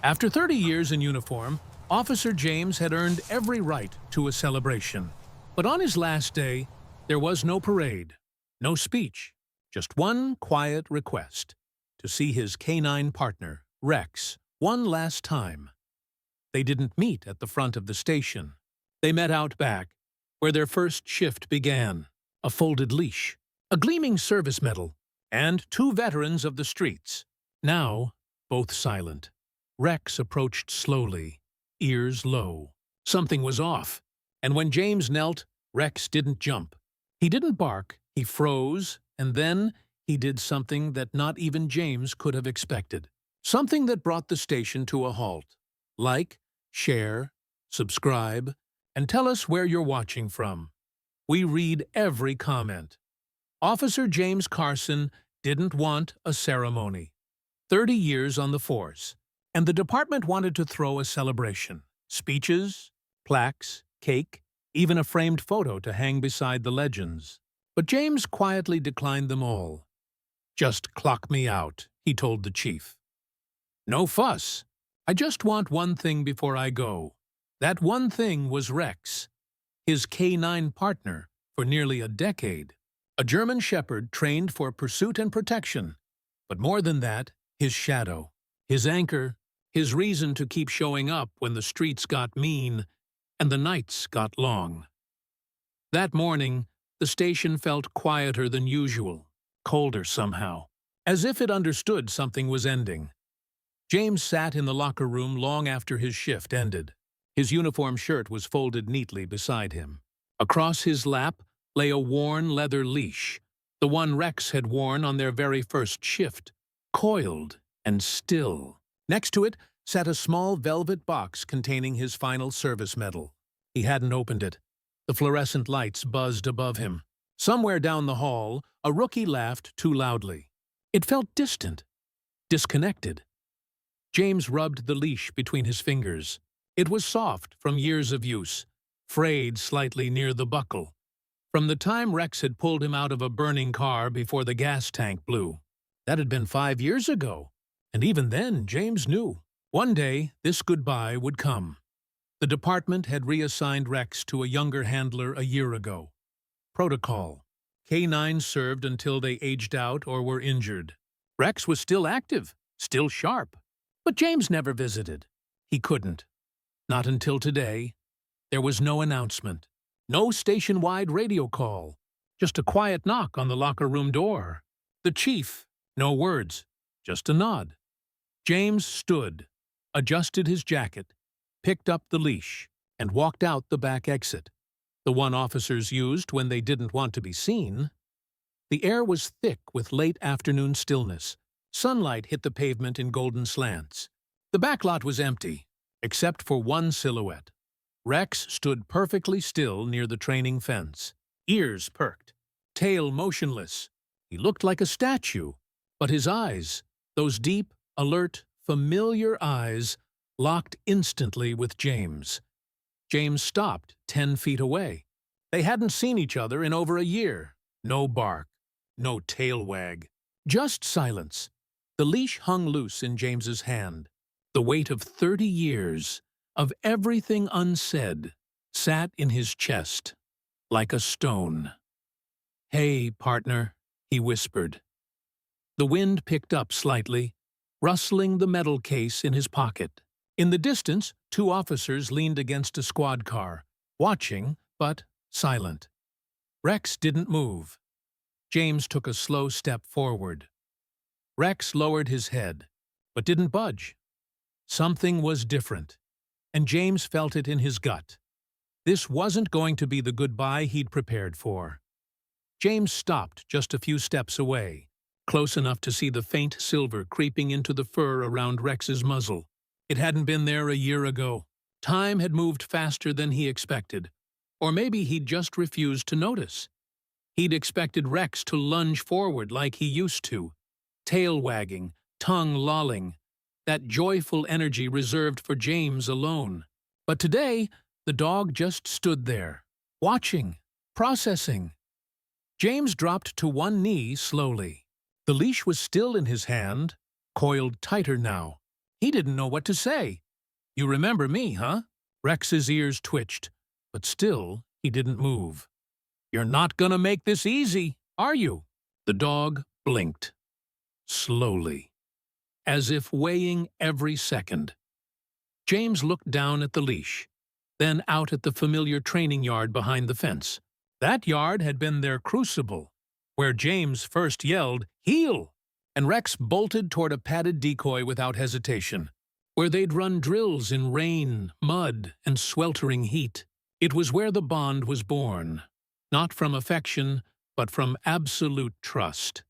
After 30 years in uniform, Officer James had earned every right to a celebration. But on his last day, there was no parade, no speech, just one quiet request: to see his canine partner, Rex, one last time. They didn't meet at the front of the station. They met out back, where their first shift began: a folded leash, a gleaming service medal, and two veterans of the streets, now both silent. Rex approached slowly, ears low. Something was off, and when James knelt, Rex didn't jump. He didn't bark, he froze, and then he did something that not even James could have expected. Something that brought the station to a halt. Like, share, subscribe, and tell us where you're watching from. We read every comment. Officer James Carson didn't want a ceremony. 30 years on the force, and the department wanted to throw a celebration. Speeches, plaques, cake, even a framed photo to hang beside the legends. But James quietly declined them all. "Just clock me out," he told the chief. "No fuss. I just want one thing before I go." That one thing was Rex, his K9 partner for nearly a decade. A German shepherd trained for pursuit and protection. But more than that, his shadow, his anchor, his reason to keep showing up when the streets got mean and the nights got long. That morning, the station felt quieter than usual, colder somehow, as if it understood something was ending. James sat in the locker room long after his shift ended. His uniform shirt was folded neatly beside him. Across his lap lay a worn leather leash, the one Rex had worn on their very first shift, coiled and still. Next to it sat a small velvet box containing his final service medal. He hadn't opened it. The fluorescent lights buzzed above him. Somewhere down the hall, a rookie laughed too loudly. It felt distant, disconnected. James rubbed the leash between his fingers. It was soft from years of use, frayed slightly near the buckle, from the time Rex had pulled him out of a burning car before the gas tank blew. That had been 5 years ago, and even then James knew. One day, this goodbye would come. The department had reassigned Rex to a younger handler a year ago. Protocol. K9 served until they aged out or were injured. Rex was still active, still sharp. But James never visited. He couldn't. Not until today. There was no announcement, no station-wide radio call, just a quiet knock on the locker room door. The chief, no words, just a nod. James stood, adjusted his jacket, picked up the leash, and walked out the back exit, the one officers used when they didn't want to be seen. The air was thick with late afternoon stillness. Sunlight hit the pavement in golden slants. The back lot was empty, except for one silhouette. Rex stood perfectly still near the training fence, ears perked, tail motionless. He looked like a statue, but his eyes, those deep, alert, familiar eyes, locked instantly with James. James stopped 10 feet away. They hadn't seen each other in over a year. No bark, no tail wag, just silence. The leash hung loose in James's hand. The weight of 30 years, of everything unsaid, sat in his chest, like a stone. "Hey, partner," he whispered. The wind picked up slightly, rustling the metal case in his pocket. In the distance, 2 officers leaned against a squad car, watching, but silent. Rex didn't move. James took a slow step forward. Rex lowered his head, but didn't budge. Something was different, and James felt it in his gut. This wasn't going to be the goodbye he'd prepared for. James stopped just a few steps away, close enough to see the faint silver creeping into the fur around Rex's muzzle. It hadn't been there a year ago. Time had moved faster than he expected, or maybe he'd just refused to notice. He'd expected Rex to lunge forward like he used to, tail wagging, tongue lolling, that joyful energy reserved for James alone. But today, the dog just stood there, watching, processing. James dropped to one knee slowly. The leash was still in his hand, coiled tighter now. He didn't know what to say. "You remember me, huh?" Rex's ears twitched, but still he didn't move. "You're not gonna make this easy, are you?" The dog blinked, slowly, as if weighing every second. James looked down at the leash, then out at the familiar training yard behind the fence. That yard had been their crucible, where James first yelled, "Heel!" and Rex bolted toward a padded decoy without hesitation, where they'd run drills in rain, mud, and sweltering heat. It was where the bond was born, not from affection, but from absolute trust.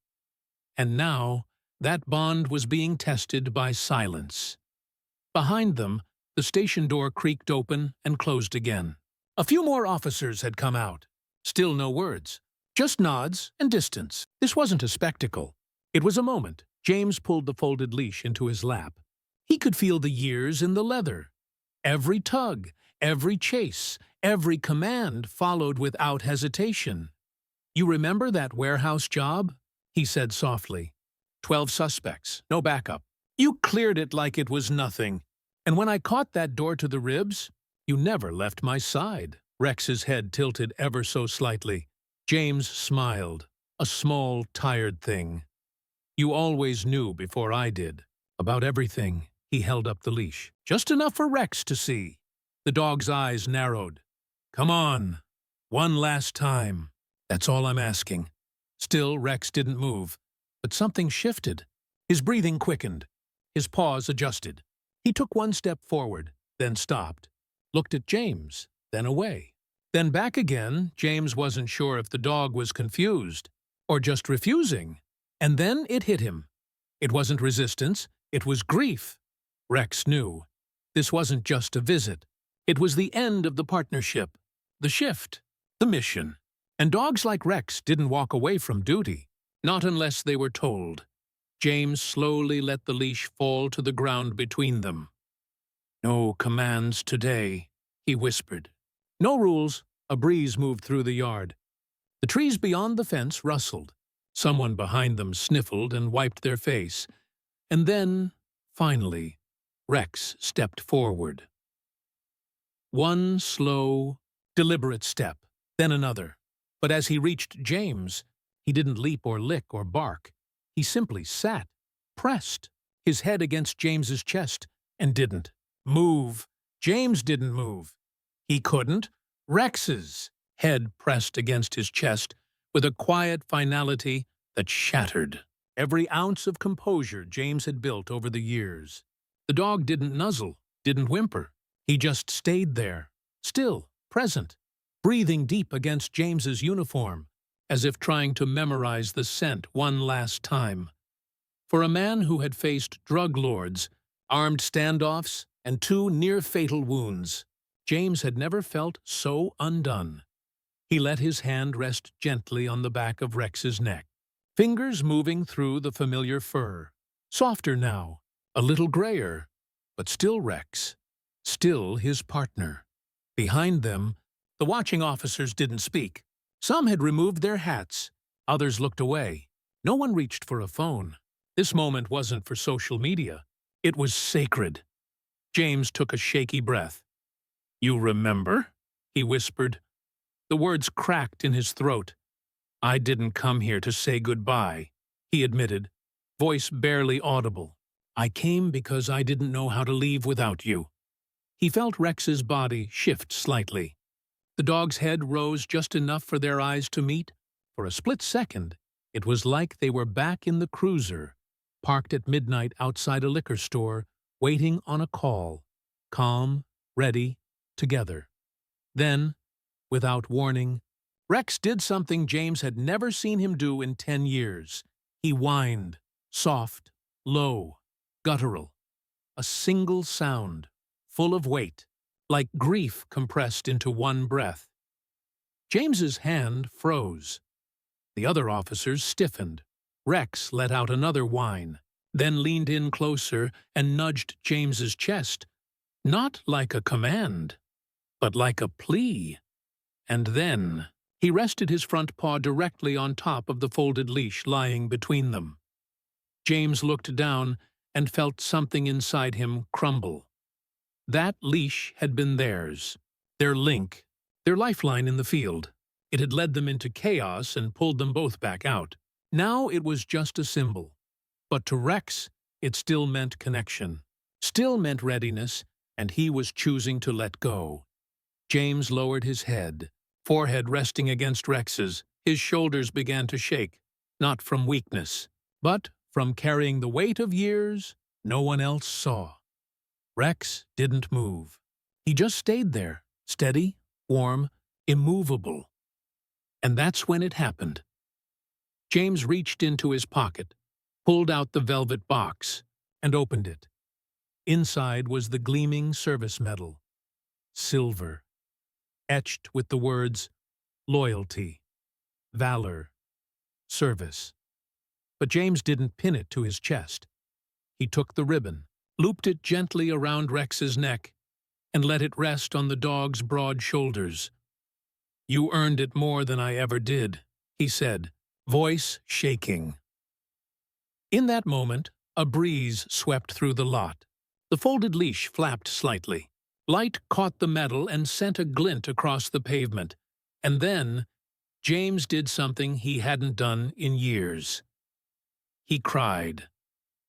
And now, that bond was being tested by silence. Behind them, the station door creaked open and closed again. A few more officers had come out. Still no words, just nods and distance. This wasn't a spectacle. It was a moment. James pulled the folded leash into his lap. He could feel the years in the leather. Every tug, every chase, every command followed without hesitation. "You remember that warehouse job?" he said softly. 12 suspects, no backup. You cleared it like it was nothing. And when I caught that door to the ribs, you never left my side." Rex's head tilted ever so slightly. James smiled, a small, tired thing. "You always knew before I did. About everything." He held up the leash. "Just enough for Rex to see." The dog's eyes narrowed. "Come on. One last time. That's all I'm asking." Still, Rex didn't move. But something shifted. His breathing quickened. His paws adjusted. He took one step forward, then stopped. Looked at James, then away. Then back again. James wasn't sure if the dog was confused, or just refusing. And then it hit him. It wasn't resistance, it was grief. Rex knew. This wasn't just a visit. It was the end of the partnership, the shift, the mission. And dogs like Rex didn't walk away from duty, not unless they were told. James slowly let the leash fall to the ground between them. "No commands today," he whispered. "No rules." A breeze moved through the yard. The trees beyond the fence rustled. Someone behind them sniffled and wiped their face. And then, finally, Rex stepped forward. One slow, deliberate step, then another. But as he reached James, he didn't leap or lick or bark. He simply sat, pressed, his head against James's chest, and didn't move. James didn't move. He couldn't. Rex's head pressed against his chest with a quiet finality that shattered every ounce of composure James had built over the years. The dog didn't nuzzle, didn't whimper. He just stayed there, still, present, breathing deep against James's uniform, as if trying to memorize the scent one last time. For a man who had faced drug lords, armed standoffs, and 2 near-fatal wounds, James had never felt so undone. He let his hand rest gently on the back of Rex's neck, fingers moving through the familiar fur. Softer now, a little grayer, but still Rex, still his partner. Behind them, the watching officers didn't speak. Some had removed their hats, others looked away. No one reached for a phone. This moment wasn't for social media. It was sacred. James took a shaky breath. "You remember?" he whispered. The words cracked in his throat. "I didn't come here to say goodbye," he admitted, voice barely audible. "I came because I didn't know how to leave without you." He felt Rex's body shift slightly. The dog's head rose just enough for their eyes to meet. For a split second, it was like they were back in the cruiser, parked at midnight outside a liquor store, waiting on a call, calm, ready, together. Then, without warning, Rex did something James had never seen him do in 10 years. He whined, soft, low, guttural. A single sound, full of weight, like grief compressed into one breath. James's hand froze. The other officers stiffened. Rex let out another whine, then leaned in closer and nudged James's chest, not like a command, but like a plea. And then he rested his front paw directly on top of the folded leash lying between them. James looked down and felt something inside him crumble. That leash had been theirs, their link, their lifeline in the field. It had led them into chaos and pulled them both back out. Now it was just a symbol. But to Rex, it still meant connection, still meant readiness, and he was choosing to let go. James lowered his head, forehead resting against Rex's. His shoulders began to shake, not from weakness, but from carrying the weight of years no one else saw. Rex didn't move. He just stayed there, steady, warm, immovable. And that's when it happened. James reached into his pocket, pulled out the velvet box, and opened it. Inside was the gleaming service medal, silver, etched with the words loyalty, valor, service. But James didn't pin it to his chest. He took the ribbon, looped it gently around Rex's neck, and let it rest on the dog's broad shoulders. "You earned it more than I ever did," he said, voice shaking. In that moment, a breeze swept through the lot. The folded leash flapped slightly. Light caught the metal and sent a glint across the pavement. And then, James did something he hadn't done in years. He cried.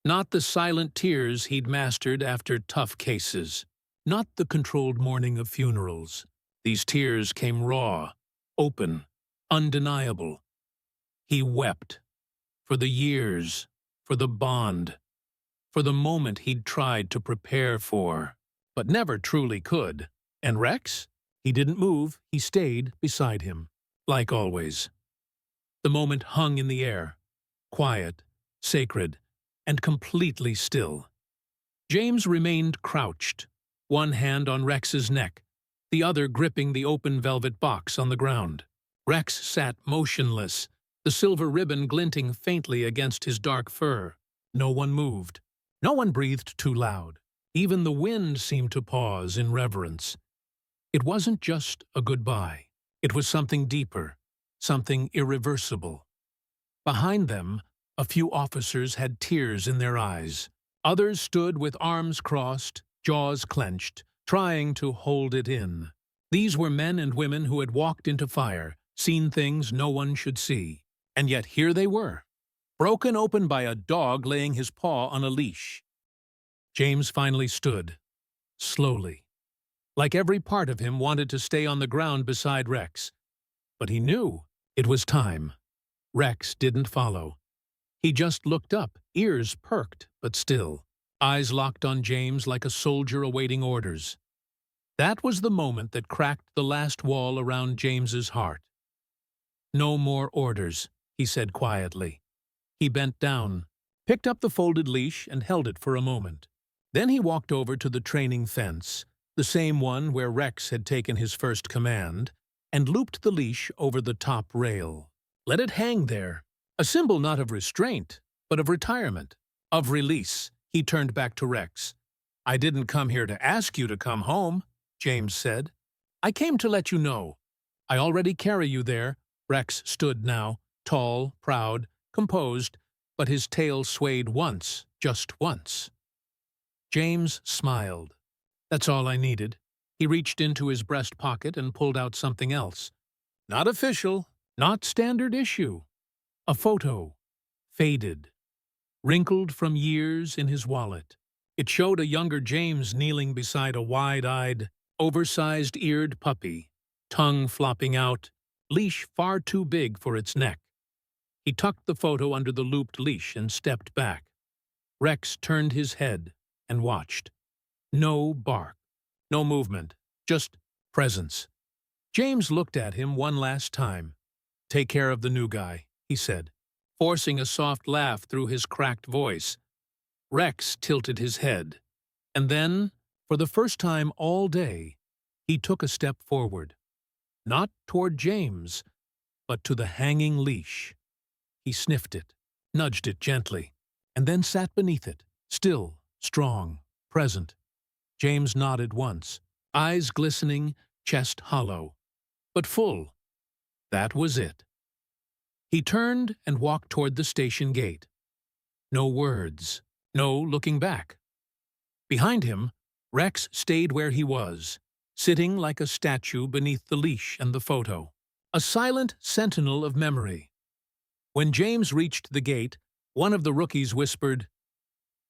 Not the silent tears he'd mastered after tough cases. Not the controlled mourning of funerals. These tears came raw, open, undeniable. He wept. For the years, for the bond, for the moment he'd tried to prepare for, but never truly could. And Rex? He didn't move, he stayed beside him, like always. The moment hung in the air, quiet, sacred, and completely still. James remained crouched, one hand on Rex's neck, the other gripping the open velvet box on the ground. Rex sat motionless, the silver ribbon glinting faintly against his dark fur. No one moved. No one breathed too loud. Even the wind seemed to pause in reverence. It wasn't just a goodbye. It was something deeper, something irreversible. Behind them, a few officers had tears in their eyes. Others stood with arms crossed, jaws clenched, trying to hold it in. These were men and women who had walked into fire, seen things no one should see. And yet here they were, broken open by a dog laying his paw on a leash. James finally stood, slowly, like every part of him wanted to stay on the ground beside Rex. But he knew it was time. Rex didn't follow. He just looked up, ears perked, but still, eyes locked on James like a soldier awaiting orders. That was the moment that cracked the last wall around James's heart. "No more orders," he said quietly. He bent down, picked up the folded leash, and held it for a moment. Then he walked over to the training fence, the same one where Rex had taken his first command, and looped the leash over the top rail. Let it hang there, a symbol not of restraint, but of retirement, of release. He turned back to Rex. "I didn't come here to ask you to come home," James said. "I came to let you know. I already carry you there." Rex stood now, tall, proud, composed, but his tail swayed once, just once. James smiled. "That's all I needed." He reached into his breast pocket and pulled out something else. Not official, not standard issue. A photo, faded, wrinkled from years in his wallet. It showed a younger James kneeling beside a wide-eyed, oversized-eared puppy, tongue flopping out, leash far too big for its neck. He tucked the photo under the looped leash and stepped back. Rex turned his head and watched. No bark, no movement, just presence. James looked at him one last time. "Take care of the new guy," he said, forcing a soft laugh through his cracked voice. Rex tilted his head, and then, for the first time all day, he took a step forward. Not toward James, but to the hanging leash. He sniffed it, nudged it gently, and then sat beneath it, still, strong, present. James nodded once, eyes glistening, chest hollow, but full. That was it. He turned and walked toward the station gate. No words, No looking back. Behind him, Rex stayed where he was, sitting like a statue beneath the leash and the photo. A silent sentinel of memory. When James reached the gate, one of the rookies whispered,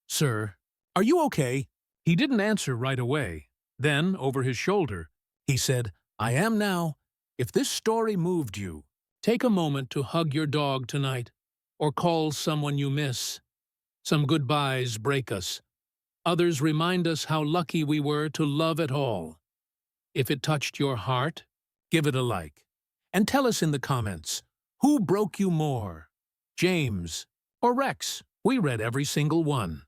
"Sir, are you okay?" He didn't answer right away. Then, over his shoulder, he said, "I am now. If this story moved you, take a moment to hug your dog tonight, or call someone you miss. Some goodbyes break us. Others remind us how lucky we were to love at all. If it touched your heart, give it a like. And tell us in the comments, who broke you more, James or Rex? We read every single one."